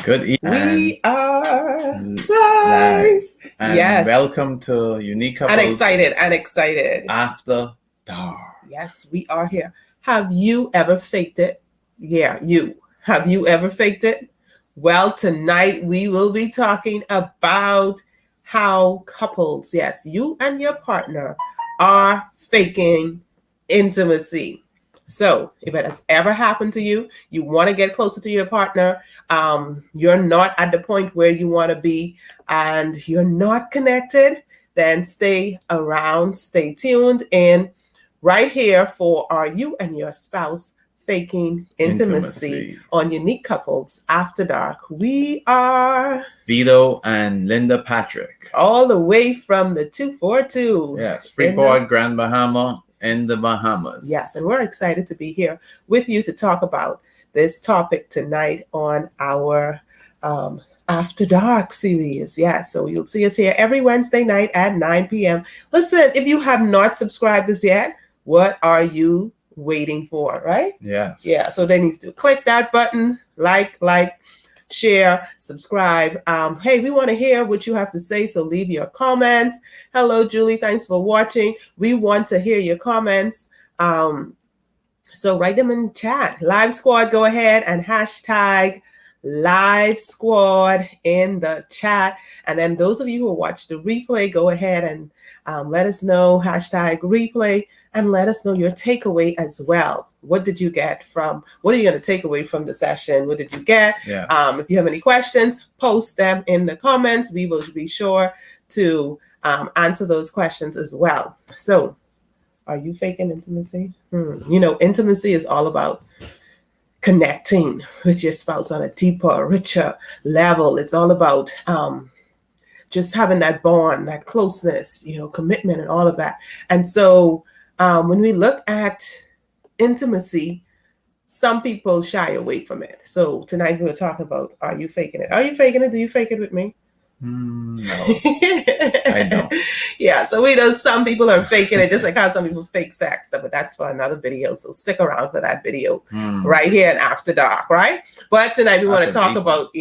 Good evening. We are live. And yes. Welcome to Unique Couples. And excited. After Dark. Yes, we are here. Have you ever faked it? Yeah, you. Have you ever faked it? Well, tonight we will be talking about how couples, yes, you and your partner are faking intimacy. So if it has ever happened to you, you want to get closer to your partner, you're not at the point where you want to be, and you're not connected, then stay around, stay tuned in right here for Are You and Your Spouse Faking Intimacy on Unique Couples After Dark. We are Vito and Linda Patrick. All the way from the 242. Yes, Freeport, Grand Bahama. In the Bahamas. Yes, and we're excited to be here with you to talk about this topic tonight on our After Dark series. Yes, so you'll see us here every Wednesday night at 9 p.m. Listen, if you have not subscribed this yet, what are you waiting for, right? Yes. Yeah, so they need to click that button, like, share, subscribe. Hey, we want to hear what you have to say, so leave your comments. Hello, Julie. Thanks for watching. We want to hear your comments. So write them in chat. Live Squad, go ahead and hashtag Live Squad in the chat. And then those of you who watch the replay, go ahead and let us know, hashtag replay, and let us know your takeaway as well. What did you get from, what are you going to take away from the session? What did you get? Yes. If you have any questions, post them in the comments. We will be sure to answer those questions as well. So, are you faking intimacy? You know, intimacy is all about connecting with your spouse on a deeper, richer level. It's all about just having that bond, that closeness, you know, commitment and all of that. And so when we look at intimacy, some people shy away from it. So tonight we're talking about, are you faking it? Are you faking it? Do you fake it with me? No, I don't. Yeah, so we know some people are faking it, just like how some people fake sex, but that's for another video. So stick around for that video right here in After Dark, right? But tonight we want to talk about,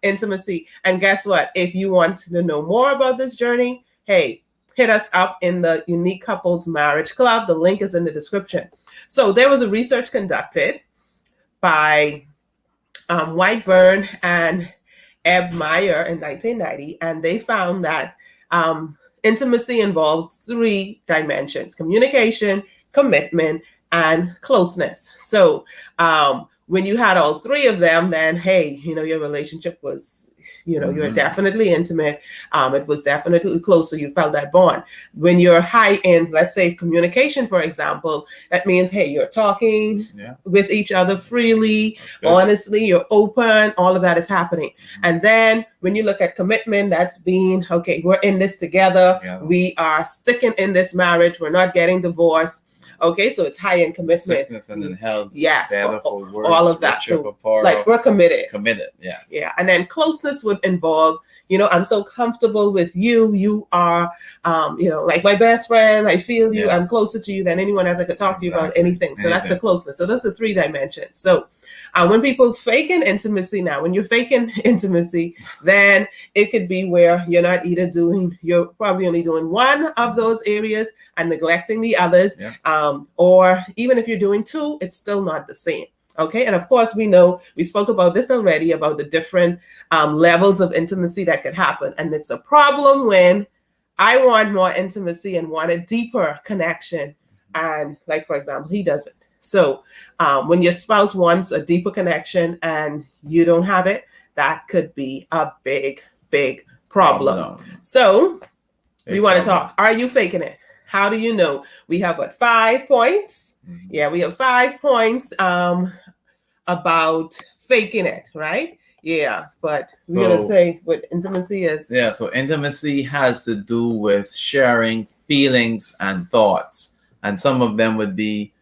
intimacy. And guess what? If you want to know more about this journey, hey, hit us up in the Unique Couples Marriage Club. The link is in the description. So there was a research conducted by Whiteburn and Ebb Meyer in 1990, and they found that intimacy involves 3 dimensions: communication, commitment, and closeness. So when you had all 3 of them, then hey, you know, your relationship was, you know, you're definitely intimate. It was definitely close, so you felt that bond. When you're high in, let's say, communication, for example, that means, hey, you're talking with each other freely, honestly, you're open, all of that is happening. And then when you look at commitment, that's being, okay, we're in this together. We are sticking in this marriage. We're not getting divorced. Okay, so it's high in commitment. Sickness and in health. Yes. Words, all of that. So like we're committed. Committed, yes. Yeah. And then closeness would involve, you know, I'm so comfortable with you. You are, you know, like my best friend. I feel you. I'm closer to you than anyone else. I could talk to you about anything. So that's the closeness. So that's the 3 dimensions. So when people faking intimacy now, when you're faking intimacy, then it could be where you're not either you're probably only doing one of those areas and neglecting the others. Or even if you're doing 2, it's still not the same. Okay. And of course, we know, we spoke about this already, about the different levels of intimacy that could happen. And it's a problem when I want more intimacy and want a deeper connection. And like, for example, he doesn't. So when your spouse wants a deeper connection and you don't have it, that could be a big, big problem. So we want to talk. Are you faking it? How do you know? We have 5 points. Yeah, we have 5 points about faking it, right? Yeah, but we're going to say what intimacy is. Yeah, so intimacy has to do with sharing feelings and thoughts. And some of them would be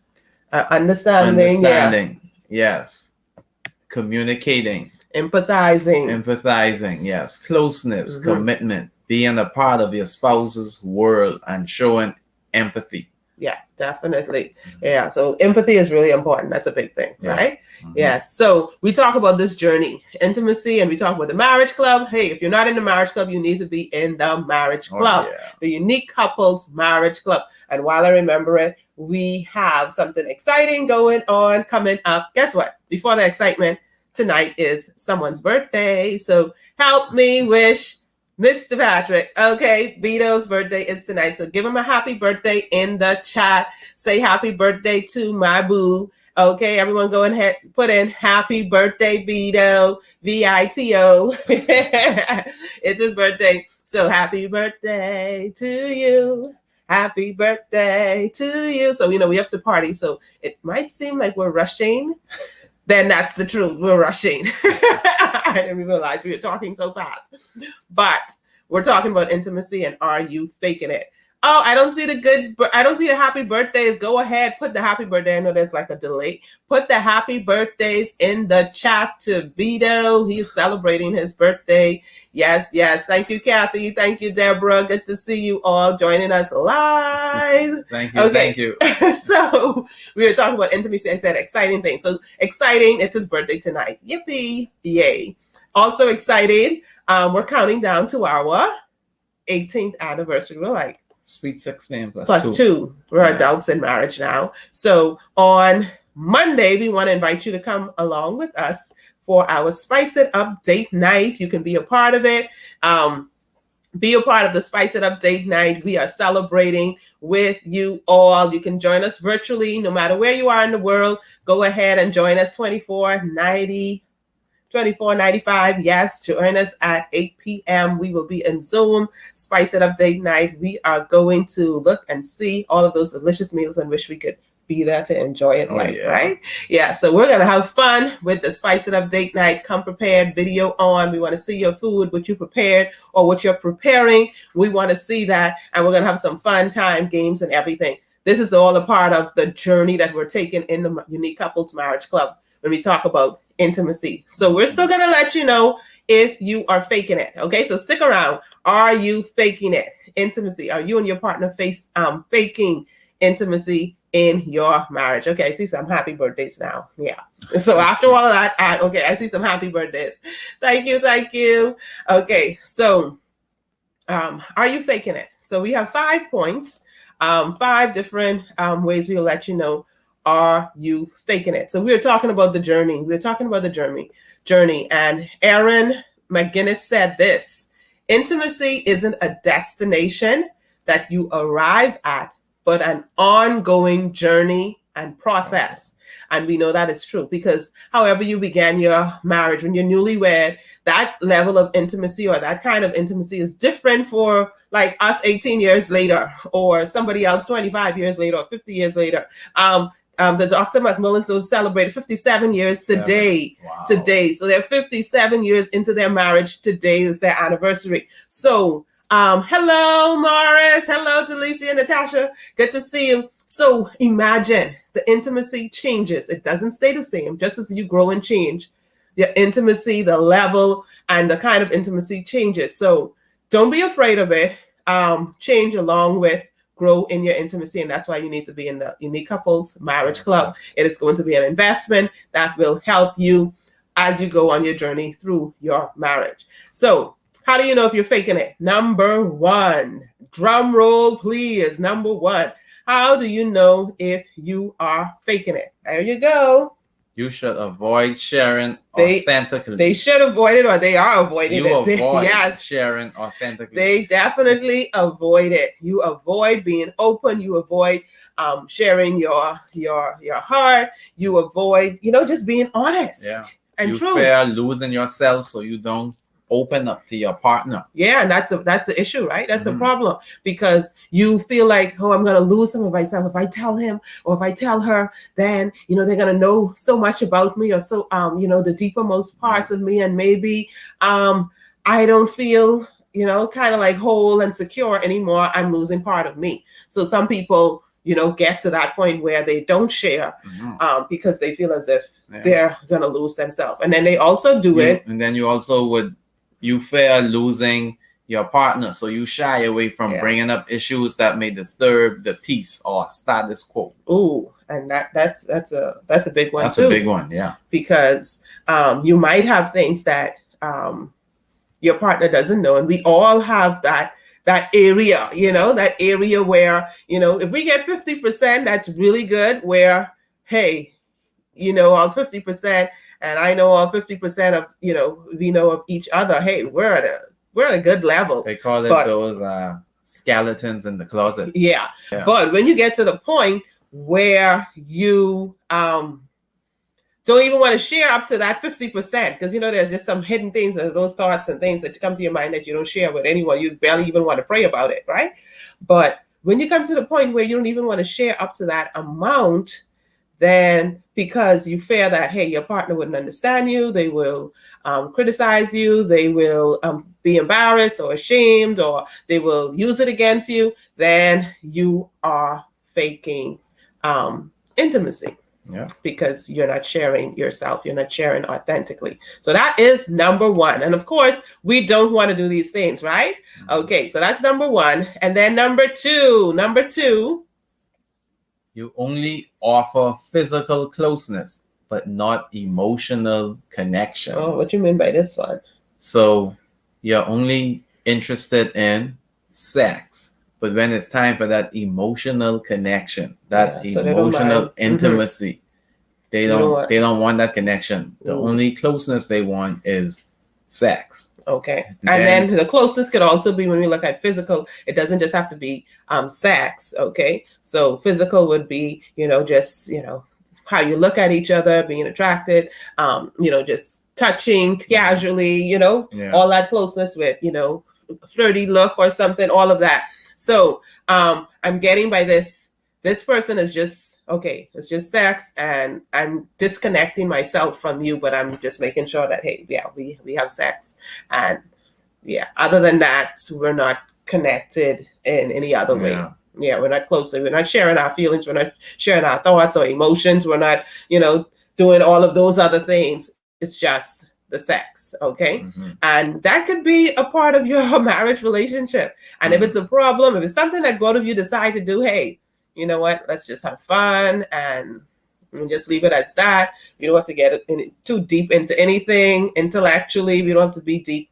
understanding. Yes. Communicating. Empathizing. Yes. Closeness, commitment, being a part of your spouse's world and showing empathy. Yeah, definitely. Yeah. So empathy is really important. That's a big thing, right? Yes. So we talk about this journey, intimacy, and we talk about the marriage club. Hey, if you're not in the marriage club, you need to be in the marriage club, the Unique Couples Marriage Club. And while I remember it, we have something exciting going on coming up. Guess what? Before the excitement, tonight is someone's birthday. So help me wish Mr. Patrick. Okay, Vito's birthday is tonight. So give him a happy birthday in the chat. Say happy birthday to my boo. Okay, everyone go ahead, put in happy birthday, Vito, V-I-T-O. It's his birthday. So happy birthday to you. Happy birthday to you. So, we have to party. So it might seem like we're rushing. Then that's the truth. We're rushing. I didn't realize we were talking so fast. But we're talking about intimacy and are you faking it? Oh, I don't see the happy birthdays. Go ahead, put the happy birthday. I know there's like a delay. Put the happy birthdays in the chat to Vito. He's celebrating his birthday. Yes. Thank you, Kathy. Thank you, Deborah. Good to see you all joining us live. Thank you. Okay. Thank you. So we were talking about intimacy. I said exciting things. So exciting. It's his birthday tonight. Yippee. Yay. Also excited. We're counting down to our 18th anniversary. We're like, sweet 16 plus two. We're adults in marriage now. So on Monday, we want to invite you to come along with us for our Spice It Up date night. You can be a part of it. Be a part of the Spice It Up date night. We are celebrating with you all. You can join us virtually, no matter where you are in the world. Go ahead and join us $24.95. Yes, join us at 8 p.m. We will be in Zoom, Spice It Up date night. We are going to look and see all of those delicious meals and wish we could be there to enjoy it right? Yeah, so we're going to have fun with the Spice It Up date night. Come prepared, video on. We want to see your food, what you prepared or what you're preparing. We want to see that, and we're going to have some fun time, games, and everything. This is all a part of the journey that we're taking in the Unique Couples Marriage Club when we talk about intimacy. So we're still going to let you know if you are faking it. Okay, so stick around. Are you faking it? Intimacy. Are you and your partner faking intimacy in your marriage? Okay, I see some happy birthdays now. Yeah. So after all of that, I see some happy birthdays. Thank you. Okay, so are you faking it? So we have 5 points, 5 different ways we'll let you know. Are you faking it? So we were talking about the journey. And Aaron McGinnis said this: intimacy isn't a destination that you arrive at, but an ongoing journey and process. And we know that is true because however you began your marriage, when you're newlywed, that level of intimacy or that kind of intimacy is different for like us 18 years later or somebody else 25 years later or 50 years later. The Dr. McMillans will celebrate 57 years today. Wow. Today. So they're 57 years into their marriage. Today is their anniversary. So hello, Morris. Hello, Delicia and Natasha. Good to see you. So imagine the intimacy changes. It doesn't stay the same. Just as you grow and change, your intimacy, the level, and the kind of intimacy changes. So don't be afraid of it. Change along with grow in your intimacy, and that's why you need to be in the Unique Couples Marriage Club. It is going to be an investment that will help you as you go on your journey through your marriage. So how do you know if you're faking it? Number 1, drum roll, please. Number 1, how do you know if you are faking it? There you go. You should avoid sharing authentically. They should avoid it, or they are avoiding it. Avoid sharing authentically. They definitely avoid it. You avoid being open. You avoid sharing your heart. You avoid, just being honest and true. You fear losing yourself, so you don't open up to your partner. Yeah, and that's an issue, right? That's a problem because you feel like, I'm going to lose some of myself if I tell him or if I tell her. Then they're going to know so much about me, or so the deepermost parts of me, and maybe I don't feel kind of like whole and secure anymore. I'm losing part of me. So some people get to that point where they don't share because they feel as if they're going to lose themselves, and then they also do it, and then you also you fear losing your partner, so you shy away from bringing up issues that may disturb the peace or status quo. Ooh, and that's a big one. That's too. A big one, yeah. Because you might have things that your partner doesn't know, and we all have that area, that area where, if we get 50%, that's really good. Where, hey, all 50%, and I know all 50% of, we know of each other. Hey, we're at a good level. They call it those skeletons in the closet. Yeah. But when you get to the point where you don't even want to share up to that 50%, because there's just some hidden things, and those thoughts and things that come to your mind that you don't share with anyone. You barely even want to pray about it, right? But when you come to the point where you don't even want to share up to that amount, then because you fear that, hey, your partner wouldn't understand you, they will criticize you, they will be embarrassed or ashamed, or they will use it against you, then you are faking intimacy. Yeah. Because you're not sharing yourself, you're not sharing authentically. So that is number one. And of course, we don't want to do these things, right? Okay, so that's number one. And then number two, you only offer physical closeness, but not emotional connection. Oh, what do you mean by this one? So you're only interested in sex, but when it's time for that emotional connection, that emotional intimacy, they don't want that connection. The only closeness they want is sex. Okay. And then the closeness could also be, when we look at physical, it doesn't just have to be sex. Okay. So physical would be, just, how you look at each other, being attracted, just touching casually, all that closeness with, flirty look or something, all of that. So I'm getting by this person is just, okay, it's just sex, and I'm disconnecting myself from you, but I'm just making sure that, hey, yeah, we have sex. And yeah, other than that, we're not connected in any other way. Yeah, we're not close. We're not sharing our feelings. We're not sharing our thoughts or emotions. We're not, doing all of those other things. It's just the sex, okay? Mm-hmm. And that could be a part of your marriage relationship. And if it's a problem, if it's something that both of you decide to do, hey, you know what, let's just have fun and just leave it as that. You don't have to get too deep into anything intellectually. We don't have to be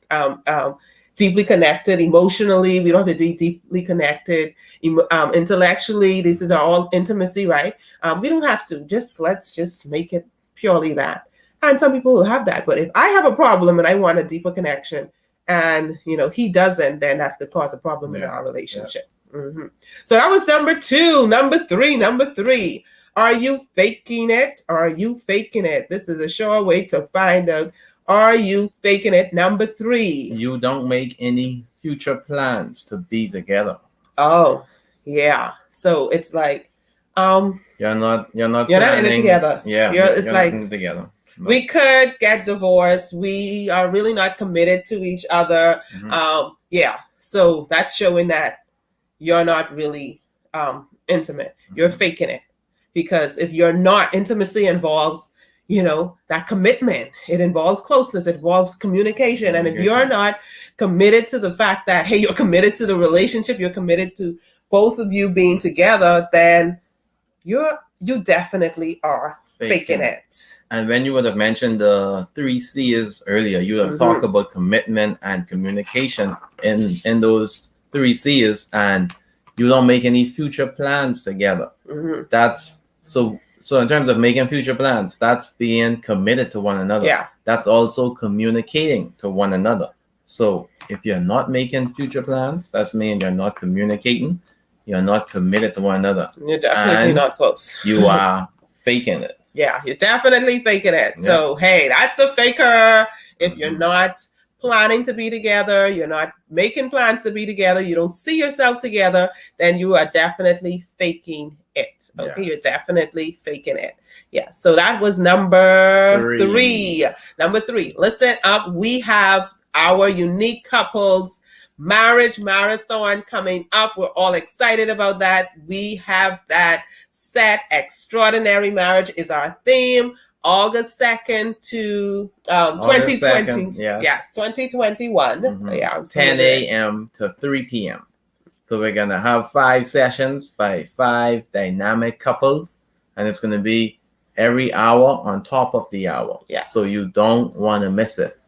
deeply connected emotionally. We don't have to be deeply connected intellectually. This is all intimacy, right? We don't have to. Let's just make it purely that. And some people will have that. But if I have a problem and I want a deeper connection, and he doesn't, then that could cause a problem in our relationship. Yeah. Mm-hmm. So that was number two. Number three. Are you faking it? Are you faking it? This is a sure way to find out. Are you faking it? Number three. You don't make any future plans to be together. Oh, yeah. So it's like, you're not in it together. Yeah. It's like not in it together. No. We could get divorced. We are really not committed to each other. Mm-hmm. So that's showing that you're not really intimate. Mm-hmm. You're faking it. Because if you're not, intimacy involves, that commitment. It involves closeness. It involves communication. And if you're not committed to the fact that, hey, you're committed to the relationship, you're committed to both of you being together, then you definitely are faking it. And when you would have mentioned the 3 C's earlier, you would have talked about commitment and communication in those 3 C's, and you don't make any future plans together. Mm-hmm. That's so in terms of making future plans, that's being committed to one another. Yeah. That's also communicating to one another. So if you're not making future plans, that's mean you're not communicating, you're not committed to one another. You're definitely not close. You are faking it. Yeah, you're definitely faking it. Yeah. So, hey, that's a faker. If you're not planning to be together, you're not making plans to be together, you don't see yourself together, then you are definitely faking it. Okay, yes. You're definitely faking it. Yeah, so that was number three. Number three, listen up. We have our unique couples marriage marathon coming up. We're all excited about that. We have that set. Extraordinary marriage is our theme. August 2nd to August 2020. 2nd, Yes, 2021. Yeah, 10 a.m. to 3 p.m. So we're going to have 5 sessions by 5 dynamic couples, and it's going to be every hour on top of the hour. Yes. So you don't want to miss it.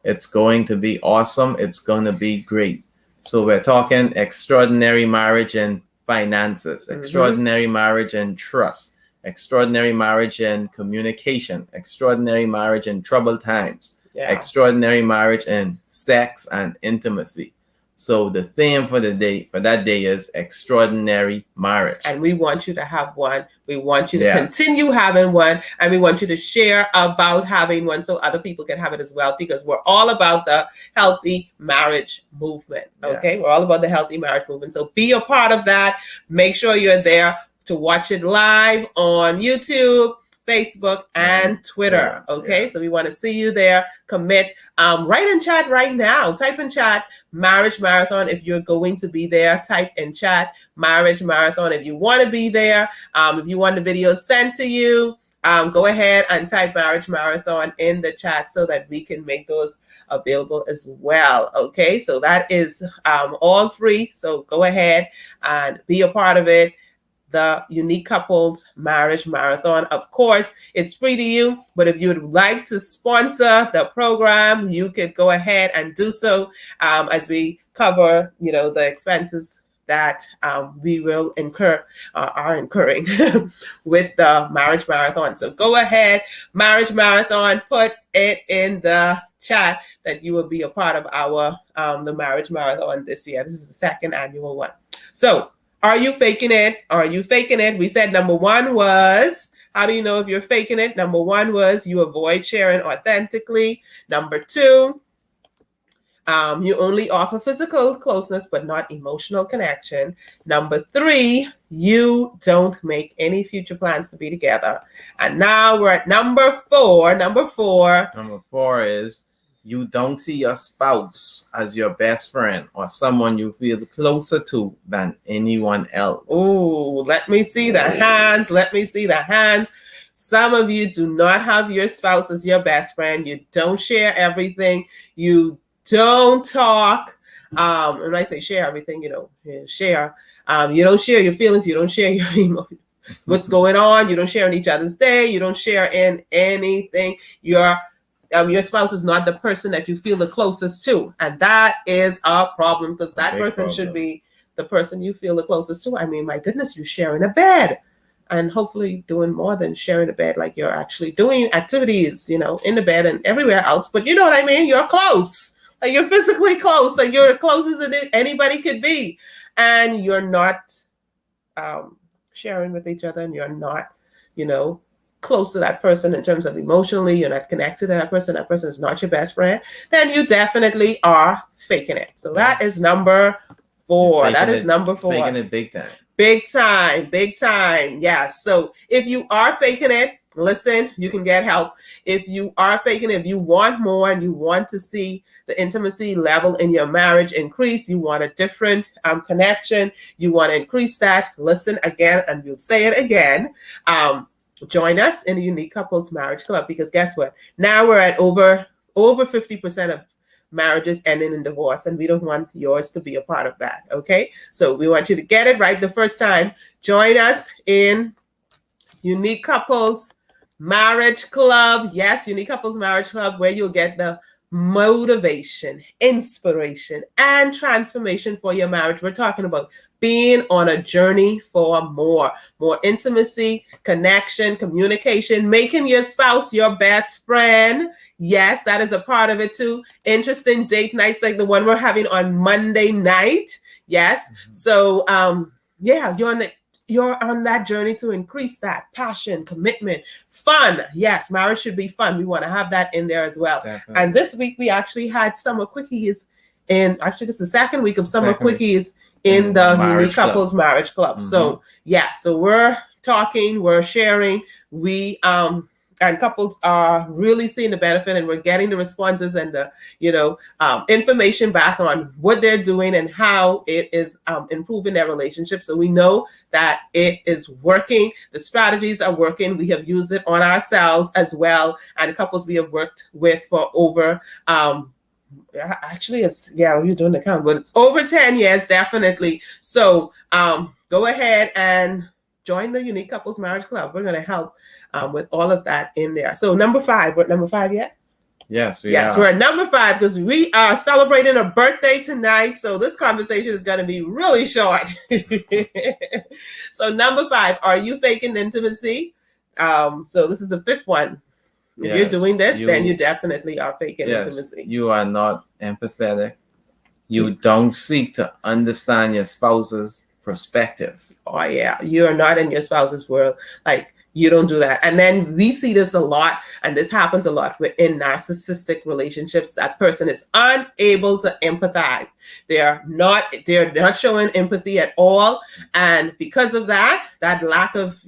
It's going to be awesome. It's going to be great. So we're talking extraordinary marriage and finances, extraordinary marriage and trust, extraordinary marriage and communication, extraordinary marriage in troubled times, extraordinary marriage in sex and intimacy. So the theme for that day is extraordinary marriage. And we want you to have one. We want you to continue having one. And we want you to share about having one so other people can have it as well, because we're all about the healthy marriage movement. Okay. We're all about the healthy marriage movement. So be a part of that. Make sure you're there to watch it live on YouTube, Facebook, and Twitter. Okay. So we want to see you there. Commit. Write in chat right now. Type in chat Marriage Marathon if you're going to be there. Type in chat Marriage Marathon if you want to be there. If you want the video sent to you, go ahead and type Marriage Marathon in the chat so that we can make those available as well. Okay, so that is all free. So go ahead and be a part of it. The Unique Couples Marriage Marathon. Of course, it's free to you, but if you would like to sponsor the program, you could go ahead and do so as we cover, the expenses that we will are incurring with the Marriage Marathon. So go ahead, Marriage Marathon, put it in the chat that you will be a part of our the Marriage Marathon this year. This is the second annual one. So, are you faking it? Are you faking it? We said number one was, how do you know if you're faking it? Number one was you avoid sharing authentically. Number two, you only offer physical closeness, but not emotional connection. Number three, you don't make any future plans to be together. And now we're at number four. Number four is you don't see your spouse as your best friend or someone you feel closer to than anyone else. Oh, let me see the hands. Let me see the hands. Some of you do not have your spouse as your best friend. You don't share everything. You don't talk. When I say share everything, share. You don't share your feelings. You don't share your emotions. What's going on? You don't share in each other's day. You don't share in anything. Your spouse is not the person that you feel the closest to. And that is a problem, because that person should be the person you feel the closest to. I mean, my goodness, you're sharing a bed and hopefully doing more than sharing a bed, like you're actually doing activities, in the bed and everywhere else. But you know what I mean? You're close. Like you're physically close. Like you're closest as anybody could be. And you're not sharing with each other, and you're not, close to that person in terms of emotionally, you're not connected to that person is not your best friend, then you definitely are faking it. So that is number four. That is number four. Faking it big time. Big time. Big time. Yes. So if you are faking it, listen, you can get help. If you are faking it, if you want more and you want to see the intimacy level in your marriage increase, you want a different connection, you want to increase that, listen again, and we'll say it again. Join us in the Unique Couples Marriage Club, because guess what? Now we're at over 50% of marriages ending in divorce, and we don't want yours to be a part of that. Okay, so we want you to get it right the first time. Join us in Unique Couples Marriage Club. Yes, Unique Couples Marriage Club, where you'll get the motivation, inspiration, and transformation for your marriage. We're talking about being on a journey for more intimacy, connection, communication, making your spouse your best friend. Yes, that is a part of it too. Interesting date nights like the one we're having on Monday night. Yes. Mm-hmm. So, you're on that journey to increase that passion, commitment, fun. Yes, marriage should be fun. We want to have that in there as well. Definitely. And this week we actually had summer quickies, and actually this is the second week of summer quickies in the Unique Couples Marriage Club. Mm-hmm. So we're talking, we're sharing. We and couples are really seeing the benefit, and we're getting the responses and the information back on what they're doing and how it is improving their relationship. So we know that it is working. The strategies are working. We have used it on ourselves as well, and couples we have worked with for over you're doing the count, but it's over 10 years, definitely. So go ahead and join the Unique Couples Marriage Club. We're going to help with all of that in there. So number 5, we're at number 5 yet? Yes, we're at number 5 because we are celebrating a birthday tonight. So this conversation is going to be really short. So number 5, are you faking intimacy? So this is the 5th one. If you're doing this, then you definitely are faking intimacy. You are not empathetic. You don't seek to understand your spouse's perspective. Oh, yeah. You are not in your spouse's world. Like, you don't do that. And then we see this a lot, and this happens a lot within narcissistic relationships. That person is unable to empathize. They're not showing empathy at all. And because of that lack of,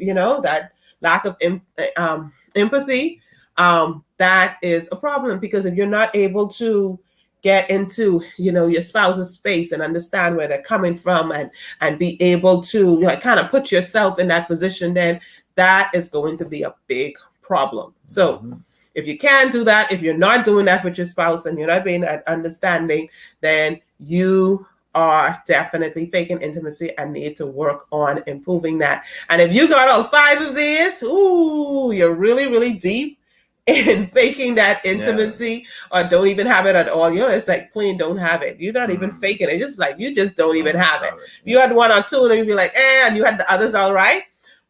empathy, that is a problem, because if you're not able to get into your spouse's space and understand where they're coming from and be able to kind of put yourself in that position, then that is going to be a big problem. So if you can't do that, if you're not doing that with your spouse and you're not being that understanding, then you are definitely faking intimacy and need to work on improving that. And if you got all 5 of these, you're really, really deep in faking that intimacy, or don't even have it at all. It's like plain don't have it. You're not even faking it. Just like you just don't even have it. You had 1 or 2 and you'd be like, and you had the others all right.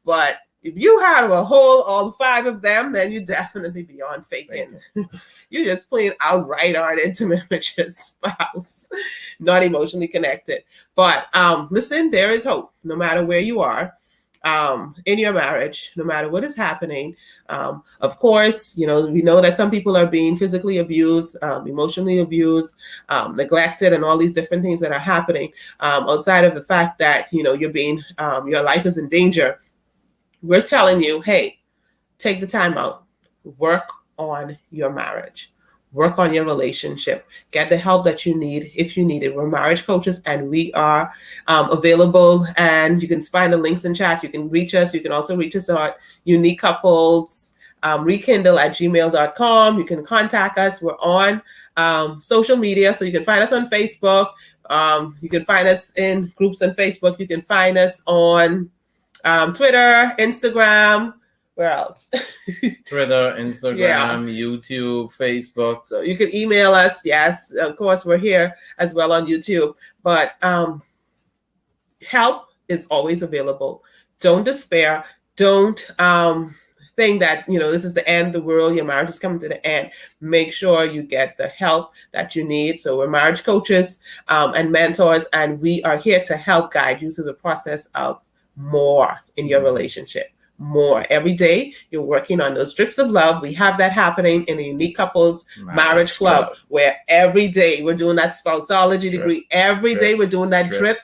But if you had all 5 of them, then you definitely beyond faking. You just plain outright aren't intimate with your spouse, not emotionally connected. But listen, there is hope no matter where you are. In your marriage, no matter what is happening. Of course, we know that some people are being physically abused, emotionally abused, neglected, and all these different things that are happening outside of the fact that, you're being, your life is in danger. We're telling you, hey, take the time out, work on your marriage. Work on your relationship. Get the help that you need if you need it. We're marriage coaches, and we are available. And you can find the links in chat. You can reach us. You can also reach us at Unique Couples Rekindle at gmail.com. You can contact us. We're on social media, so you can find us on Facebook. You can find us in groups on Facebook. You can find us on Twitter, Instagram. Where else? Twitter, Instagram, YouTube, Facebook. So you can email us. Yes, of course, we're here as well on YouTube. But help is always available. Don't despair. Don't think that, this is the end of the world. Your marriage is coming to the end. Make sure you get the help that you need. So we're marriage coaches and mentors, and we are here to help guide you through the process of more in your relationship. More every day. You're working on those drips of love. We have that happening in the Unique Couples Marriage Club, where every day we're doing that spousalology degree. Every day we're doing that drip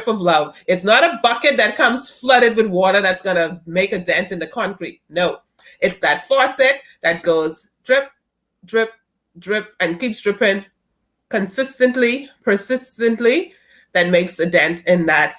of love. It's not a bucket that comes flooded with water that's going to make a dent in the concrete. No, it's that faucet that goes drip, drip, drip, and keeps dripping consistently, persistently, that makes a dent in that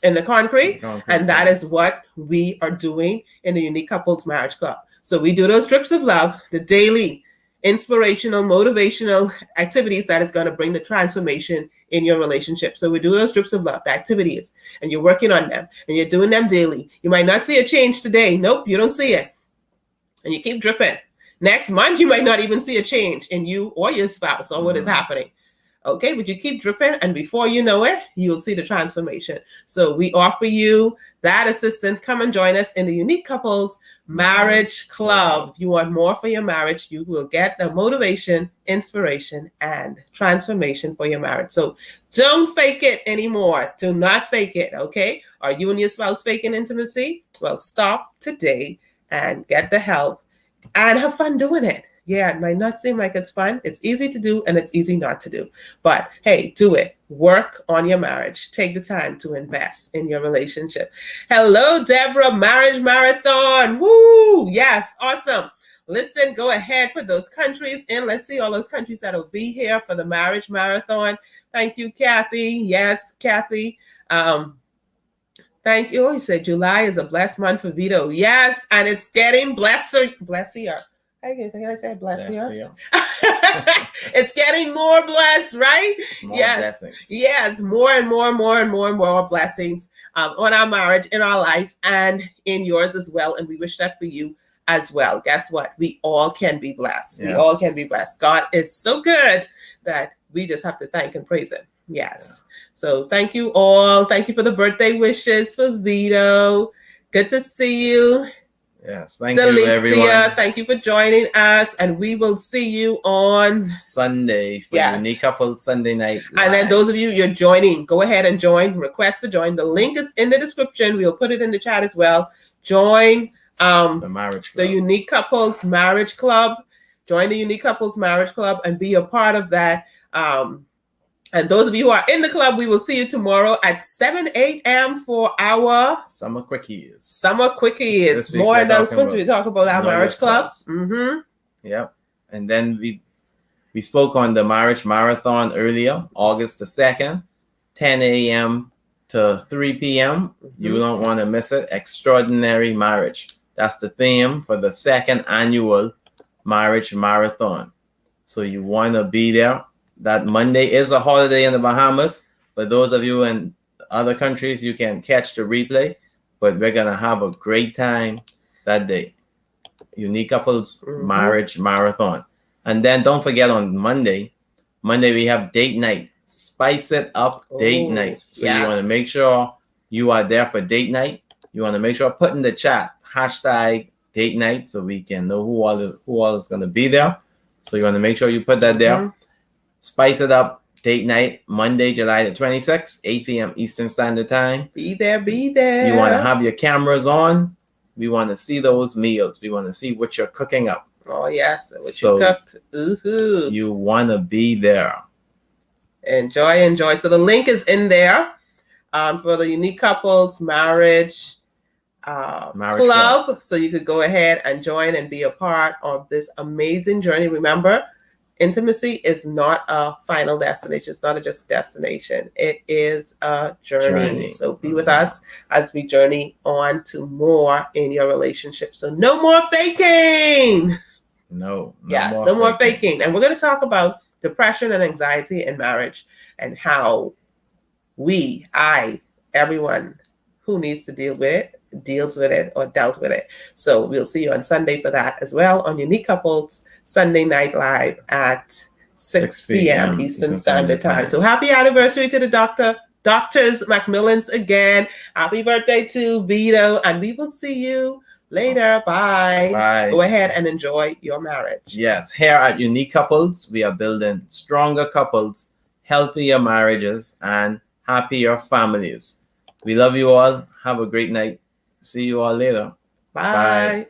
in the concrete. And that is what we are doing in the Unique Couples Marriage Club. So we do those drips of love, the daily inspirational, motivational activities that is going to bring the transformation in your relationship. So we do those drips of love, the activities, and you're working on them, and you're doing them daily. You might not see a change today. Nope, you don't see it. And you keep dripping. Next month, you might not even see a change in you or your spouse or what is happening. Okay, but you keep dripping, and before you know it, you'll see the transformation. So we offer you that assistance. Come and join us in the Unique Couples Marriage Club. If you want more for your marriage, you will get the motivation, inspiration, and transformation for your marriage. So don't fake it anymore. Do not fake it, okay? Are you and your spouse faking intimacy? Well, stop today and get the help and have fun doing it. Yeah, it might not seem like it's fun. It's easy to do and it's easy not to do. But hey, do it. work on your marriage. Take the time to invest in your relationship. Hello, Deborah, Marriage Marathon. Woo! Yes, awesome. Listen, go ahead, put those countries in. Let's see all those countries that will be here for the Marriage Marathon. Thank you, Kathy. Yes, Kathy. Thank you. He said July is a blessed month for Vito. Yes, and it's getting blessier. Can I say blessier? It's getting more blessed, right? More yes. Blessings. Yes, more and more blessings on our marriage, in our life, and in yours as well. And we wish that for you as well. Guess what? We all can be blessed. Yes. We all can be blessed. God is so good that we just have to thank and praise him. Yes. Yeah. So thank you all. Thank you for the birthday wishes for Vito. Good to see you. Yes, thank you, everyone. Thank you for joining us, and we will see you on Sunday for Unique Couple Sunday Night Live. And then those of you, you're joining, go ahead and join. Request to join. The link is in the description. We'll put it in the chat as well. Join the Marriage Club. The Unique Couples Marriage Club. Join the Unique Couples Marriage Club and be a part of that. And those of you who are in the club, we will see you tomorrow at 7 a.m. for our Summer Quickies. More announcements. We talk about our marriage club. Mm-hmm. Yep. And then we spoke on the Marriage Marathon earlier, August the 2nd, 10 a.m. to 3 p.m. Mm-hmm. You don't want to miss it. Extraordinary Marriage. That's the theme for the second annual Marriage Marathon. So you want to be there. That Monday is a holiday in the Bahamas. For those of you in other countries, you can catch the replay. But we're going to have a great time that day. Unique Couples Marriage Marathon. And then don't forget on Monday we have date night. Spice it up date night. So you want to make sure you are there for date night. You want to make sure put in the chat hashtag date night so we can know who all is going to be there. So you want to make sure you put that there. Spice it up date night, Monday, July the 26th, 8 p.m. Eastern Standard Time. Be there. You want to have your cameras on. We want to see those meals. We want to see what you're cooking up. Oh, yes. What you cooked. Ooh. You want to be there. Enjoy. So the link is in there for the Unique Couples Marriage Club. So you could go ahead and join and be a part of this amazing journey. Remember, intimacy is not a final destination. It's not just a destination. It is a journey. So be with us as we journey on to more in your relationship. So no more faking. No more faking. And we're going to talk about depression and anxiety in marriage and how everyone who needs to deal with it, deals with it or dealt with it. So we'll see you on Sunday for that as well on Unique Couples Sunday Night Live at 6 p.m. Eastern Standard Time. So happy anniversary to the Doctors Macmillans again. Happy birthday to Vito, and we will see you later. Bye. Go ahead and enjoy your marriage. Yes, here at Unique Couples, we are building stronger couples, healthier marriages, and happier families. We love you all. Have a great night. See you all later. Bye.